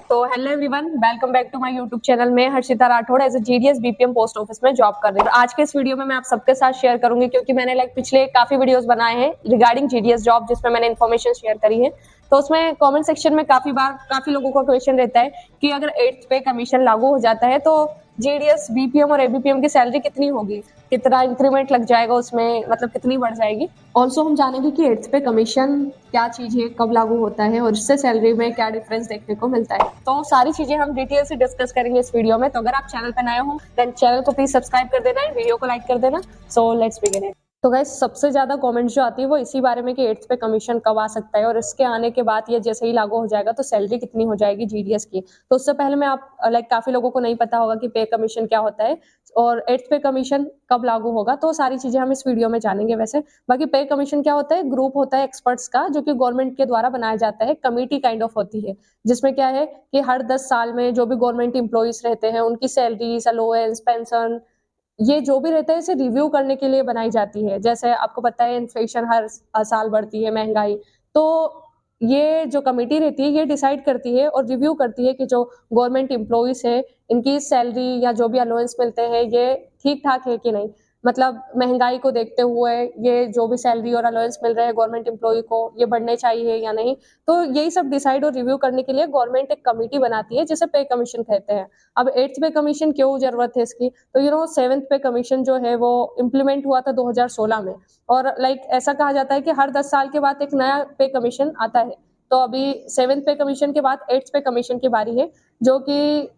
तो hello everyone, welcome back to my YouTube channel में। Harshita Rathore as a GDS BPM post office में job कर रही हूँ। आज के इस वीडियो में मैं आप सबके साथ शेयर करूंगी, क्योंकि मैंने पिछले काफी वीडियोस बनाए हैं रिगार्डिंग जीडीएस जॉब, जिसमें मैंने इन्फॉर्मेशन शेयर करी है। तो उसमें कमेंट सेक्शन में काफी लोगों का क्वेश्चन रहता है कि अगर 8th पे कमीशन लागू हो जाता है तो जीडीएस, बीपीएम और एबीपीएम की सैलरी कितनी होगी, कितना इंक्रीमेंट लग जाएगा उसमें, मतलब कितनी बढ़ जाएगी। ऑल्सो हम जानेंगे कि 8th पे कमीशन क्या चीज है, कब लागू होता है और इससे सैलरी में क्या डिफरेंस देखने को मिलता है। तो सारी चीजें हम डिटेल से डिस्कस करेंगे इस वीडियो में। तो अगर आप चैनल पर नए हो देन चैनल को प्लीज सब्सक्राइब कर देना है, वीडियो को लाइक कर देना। So let's begin it. तो गाइस, सबसे ज्यादा कमेंट्स जो आती है वो इसी बारे में कि 8th पे कमीशन कब आ सकता है और इसके आने के बाद ये जैसे ही लागू हो जाएगा तो सैलरी कितनी हो जाएगी जीडीएस की। तो उससे पहले मैं आप काफी लोगों को नहीं पता होगा कि पे कमीशन क्या होता है और 8th पे कमीशन कब लागू होगा, तो सारी चीजें हम इस वीडियो में जानेंगे। वैसे बाकी पे कमीशन क्या होता है, ग्रुप होता है एक्सपर्ट्स का जो कि गवर्नमेंट के द्वारा बनाया जाता है, कमेटी काइंड ऑफ होती है, जिसमें क्या है कि हर 10 साल में जो भी गवर्नमेंट एम्प्लॉइज रहते हैं उनकी सैलरीज, अलोवेंस, पेंशन, ये जो भी रहता है इसे रिव्यू करने के लिए बनाई जाती है। जैसे आपको पता है इन्फ्लेशन हर साल बढ़ती है, महंगाई, तो ये जो कमेटी रहती है ये डिसाइड करती है और रिव्यू करती है कि जो गवर्नमेंट एम्प्लॉइज है इनकी सैलरी या जो भी अलाउंस मिलते हैं ये ठीक ठाक है कि नहीं। मतलब महंगाई को देखते हुए ये जो भी सैलरी और अलाउंस मिल रहे हैं गवर्नमेंट एम्प्लॉय को, ये बढ़ने चाहिए या नहीं। तो यही सब डिसाइड और रिव्यू करने के लिए गवर्नमेंट एक कमेटी बनाती है जिसे पे कमीशन कहते हैं। अब 8th पे कमीशन क्यों जरूरत है इसकी, तो 7th पे कमीशन जो है वो इम्प्लीमेंट हुआ था 2016 में, और ऐसा कहा जाता है कि हर 10 साल के बाद एक नया पे कमीशन आता है। तो अभी 7th पे कमीशन के बाद 8th पे कमीशन की बारी है, जो कि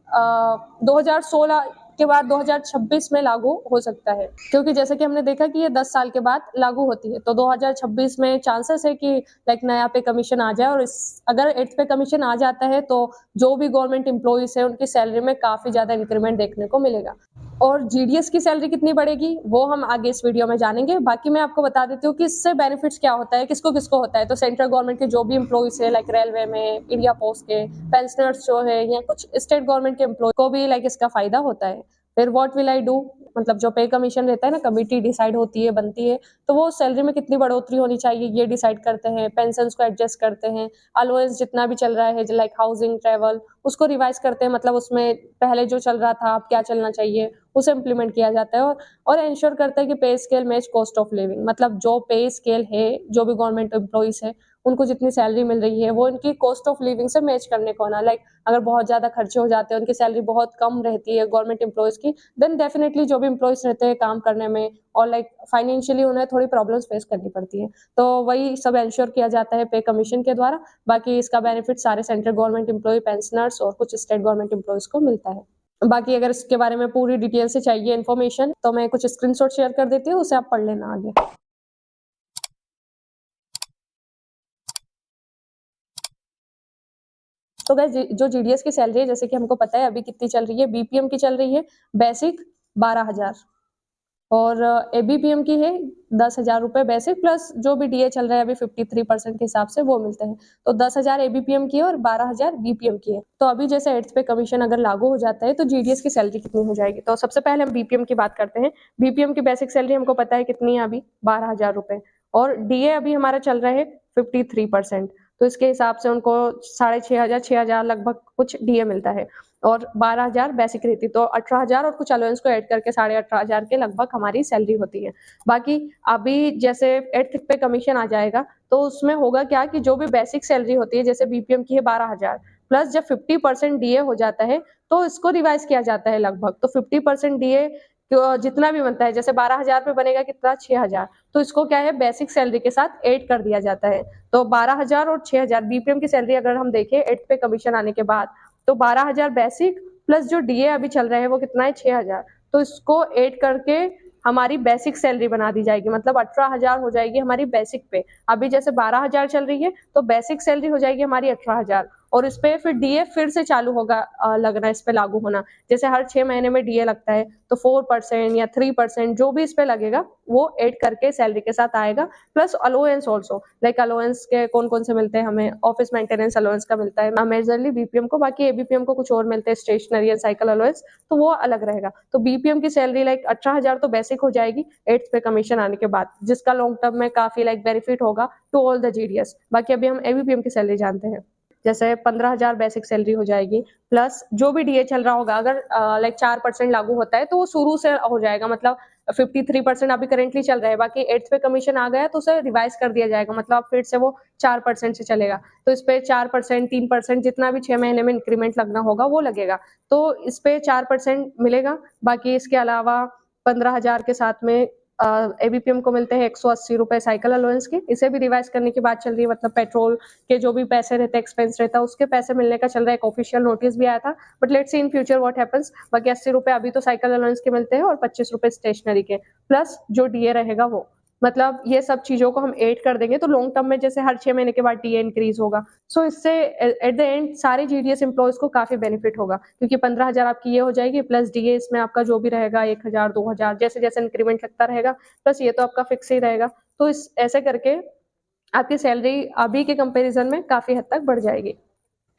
2016 के बाद 2026 में लागू हो सकता है, क्योंकि जैसे कि हमने देखा कि ये 10 साल के बाद लागू होती है। तो 2026 में चांसेस है कि नया पे कमीशन आ जाए, और अगर 8th पे कमीशन आ जाता है तो जो भी गवर्नमेंट एम्प्लॉइज है उनकी सैलरी में काफी ज्यादा इंक्रीमेंट देखने को मिलेगा। और जीडीएस की सैलरी कितनी बढ़ेगी वो हम आगे इस वीडियो में जानेंगे। बाकी मैं आपको बता देती हूँ कि इससे बेनिफिट्स क्या होता है, किसको किसको होता है। तो सेंट्रल गवर्नमेंट के जो भी एम्प्लॉइज है रेलवे में, इंडिया पोस्ट के, पेंशनर्स जो है, या कुछ स्टेट गवर्नमेंट के एम्प्लॉय को भी इसका फायदा होता है। फिर व्हाट विल आई डू, मतलब जो पे कमीशन रहता है ना, कमिटी डिसाइड होती है, बनती है, तो वो सैलरी में कितनी बढ़ोतरी होनी चाहिए ये डिसाइड करते हैं, पेंशन को एडजस्ट करते हैं, अलाउंस जितना भी चल रहा है हाउसिंग, ट्रेवल, उसको रिवाइज करते हैं। मतलब उसमें पहले जो चल रहा था अब क्या चलना चाहिए उसे इम्प्लीमेंट किया जाता है। और इंश्योर करता है कि पे scale match cost of living, मतलब जो पे स्केल है जो भी गवर्नमेंट एम्प्लॉइज है उनको जितनी सैलरी मिल रही है वो इनकी कॉस्ट ऑफ लिविंग से मैच करने को ना। अगर बहुत ज्यादा खर्चे हो जाते हैं, उनकी सैलरी बहुत कम रहती है गवर्नमेंट एम्प्लॉइज की, देन डेफिनेटली जो भी एम्प्लॉइज रहते हैं काम करने में और फाइनेंशियली उन्हें थोड़ी प्रॉब्लम्स फेस करनी पड़ती है। तो वही सब इंश्योर किया जाता है पे कमीशन के द्वारा। बाकी इसका बेनिफिट सारे सेंट्रल गवर्नमेंट एम्प्लॉय, पेंशनर्स और कुछ स्टेट गवर्नमेंट एम्प्लॉइज को मिलता है। बाकी अगर इसके बारे में पूरी डिटेल से चाहिए इन्फॉर्मेशन तो मैं कुछ स्क्रीनशॉट शेयर कर देती हूँ, उसे आप पढ़ लेना आगे। तो गाइस, जो जीडीएस की सैलरी है जैसे कि हमको पता है अभी कितनी चल रही है, बीपीएम की चल रही है बेसिक 12,000, और एबीपीएम की है 10,000 रुपए बेसिक, प्लस जो भी डीए चल रहा है अभी 53% के हिसाब से वो मिलते हैं। तो 10,000 एबीपीएम की है और 12,000 बीपीएम की है। तो अभी जैसे 8th पे कमीशन अगर लागू हो जाता है तो जीडीएस की सैलरी कितनी हो जाएगी। तो सबसे पहले हम बीपीएम की बात करते हैं। बीपीएम की बेसिक सैलरी हमको पता है कितनी है अभी, 12,000 रुपए, और डीए अभी हमारा चल रहा है 53%। तो इसके हिसाब से उनको 6,500 लगभग कुछ डीए मिलता है, और 12,000 बेसिक रहती, तो 18,000 और कुछ अलाउंस को ऐड करके 18,500 के लगभग हमारी सैलरी होती है। बाकी अभी जैसे 8th पे कमीशन आ जाएगा तो उसमें होगा क्या कि जो भी बेसिक सैलरी होती है, जैसे बीपीएम की है 12,000, प्लस जब 50% डीए हो जाता है तो इसको रिवाइज किया जाता है लगभग। तो 50% डीए जितना भी बनता है, जैसे 12,000 पे बनेगा कितना, 6,000, तो इसको क्या है बेसिक सैलरी के साथ ऐड कर दिया जाता है। तो 12,000 और 6,000 बीपीएम की सैलरी अगर हम देखें 8th पे कमीशन आने के बाद, तो 12,000 बेसिक प्लस जो डीए अभी चल रहा है वो कितना है, 6,000, तो इसको ऐड करके हमारी बेसिक सैलरी बना दी जाएगी, मतलब 18,000 हो जाएगी हमारी बेसिक पे। अभी जैसे 12,000 चल रही है तो बेसिक सैलरी हो जाएगी हमारी 18,000, और इस पे फिर डीए फिर से चालू होगा लगना, इस पे लागू होना। जैसे हर 6 महीने में डीए लगता है तो 4% या 3% जो भी इस पे लगेगा वो ऐड करके सैलरी के साथ आएगा, प्लस अलाउंस ऑल्सो, अलाउंस के कौन कौन से मिलते हैं हमें, ऑफिस मेंटेनेंस अलाउंस का मिलता है मेजरली बीपीएम को, बाकी एबीपीएम को कुछ और मिलते हैं, स्टेशनरी या साइकिल अलाउंस, तो वो अलग रहेगा। तो बीपीएम की सैलरी 18,000 तो बेसिक हो जाएगी 8th पे कमीशन आने के बाद, जिसका लॉन्ग टर्म में काफी बेनिफिट होगा टू ऑल द जीडीएस। बाकी अभी हम एबीपीएम की सैलरी जानते हैं। जैसे 15,000 बेसिक सैलरी हो जाएगी, प्लस जो भी डीए चल रहा होगा, अगर लाइक 4% लागू होता है तो वो शुरू से हो जाएगा, मतलब 53% अभी करेंटली चल रहा है, बाकी 8th पे कमीशन आ गया तो उसे रिवाइज कर दिया जाएगा, मतलब फिर से वो 4% से चलेगा। तो इस पे 4%, 3% जितना भी 6 महीने में इंक्रीमेंट लगना होगा वो लगेगा। तो इस पे 4% मिलेगा। बाकी इसके अलावा 15,000 के साथ में एबीपीएम को मिलते हैं 180 रुपए साइकिल अलाउंस के। इसे भी रिवाइज करने की बात चल रही है, मतलब पेट्रोल के जो भी पैसे रहते हैं, एक्सपेंस रहता है, उसके पैसे मिलने का चल रहा है। एक ऑफिशियल नोटिस भी आया था, but let's see in future what happens. बाकी 80 रुपए अभी तो साइकिल अलाउंस के मिलते हैं और 25 रुपए स्टेशनरी के, प्लस जो डीए रहेगा वो। मतलब ये सब चीजों को हम ऐड कर देंगे तो लॉन्ग टर्म में जैसे हर 6 महीने के बाद डीए इंक्रीज होगा। सो इससे एट द एंड सारे जीडीएस एम्प्लॉयज को काफी बेनिफिट होगा, क्योंकि 15,000 आपकी ये हो जाएगी, प्लस डीए इसमें आपका जो भी रहेगा 1,000, 2,000 जैसे जैसे इंक्रीमेंट लगता रहेगा, प्लस ये तो आपका फिक्स ही रहेगा। तो इस ऐसे करके आपकी सैलरी अभी के कंपैरिजन में काफी हद तक बढ़ जाएगी।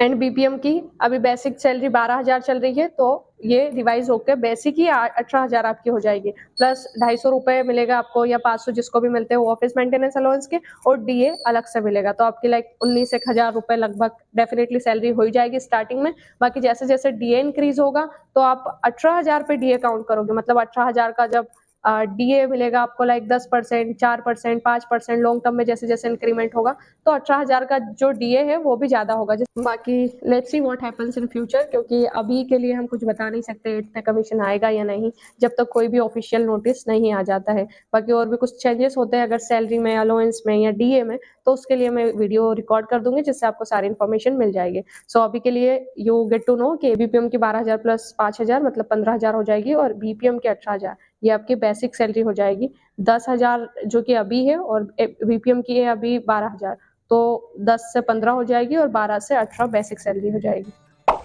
एंड बीपीएम की अभी बेसिक सैलरी 12,000 चल रही है, तो ये रिवाइज होकर बेसिक ही 18,000 आपकी हो जाएगी, प्लस 250 रुपए मिलेगा आपको या 500 जिसको भी मिलते हैं वो ऑफिस मेंटेनेंस अलाउंस के, और डीए अलग से मिलेगा। तो आपकी लाइक 19,000 रुपए लगभग डेफिनेटली सैलरी हो ही जाएगी स्टार्टिंग में। बाकी जैसे जैसे डीए इंक्रीज होगा तो आप 18,000 पे डीए काउंट करोगे, मतलब 18,000 का जब डीए मिलेगा आपको लाइक 10%, 4%, 5% लॉन्ग टर्म में जैसे जैसे इंक्रीमेंट होगा तो 18,000 का जो डीए है वो भी ज्यादा होगा। बाकी let's see what happens in future, क्योंकि अभी के लिए हम कुछ बता नहीं सकते इतना कमीशन आएगा या नहीं, जब तक कोई भी ऑफिशियल नोटिस नहीं आ जाता है। बाकी और भी कुछ चेंजेस होते हैं अगर सैलरी में, अलाउंस में या डीए में, तो उसके लिए मैं वीडियो रिकॉर्ड कर दूंगी जिससे आपको सारी इन्फॉर्मेशन मिल जाएगी। सो अभी के लिए यू गेट टू नो कि बीपीएम की 12,000 प्लस 5,000 मतलब 15,000 हो जाएगी, और बीपीएम की 18,000 ये आपकी बेसिक सैलरी हो जाएगी। 10,000 जो कि अभी है और बीपीएम की है अभी 12,000, तो 10 से 15 हो जाएगी और 12 से 18 बेसिक सैलरी हो जाएगी।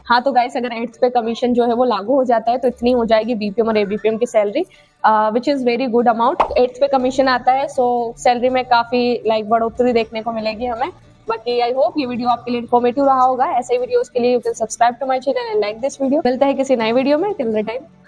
हाँ तो गाइस, अगर 8th पे कमीशन जो है वो लागू हो जाता है तो इतनी हो जाएगी बीपीएम और एबीपीएम की salary, which is very good amount. 8th पे कमीशन आता है, सो सैलरी में काफी लाइक बढ़ोतरी देखने को मिलेगी हमें। बाकी आई होप ये वीडियो आपके लिए इन्फॉर्मेटिव रहा होगा। ऐसे वीडियोस के लिए you can subscribe to my channel and like this video. मिलते हैं किसी नए वीडियो में, टिल द टाइम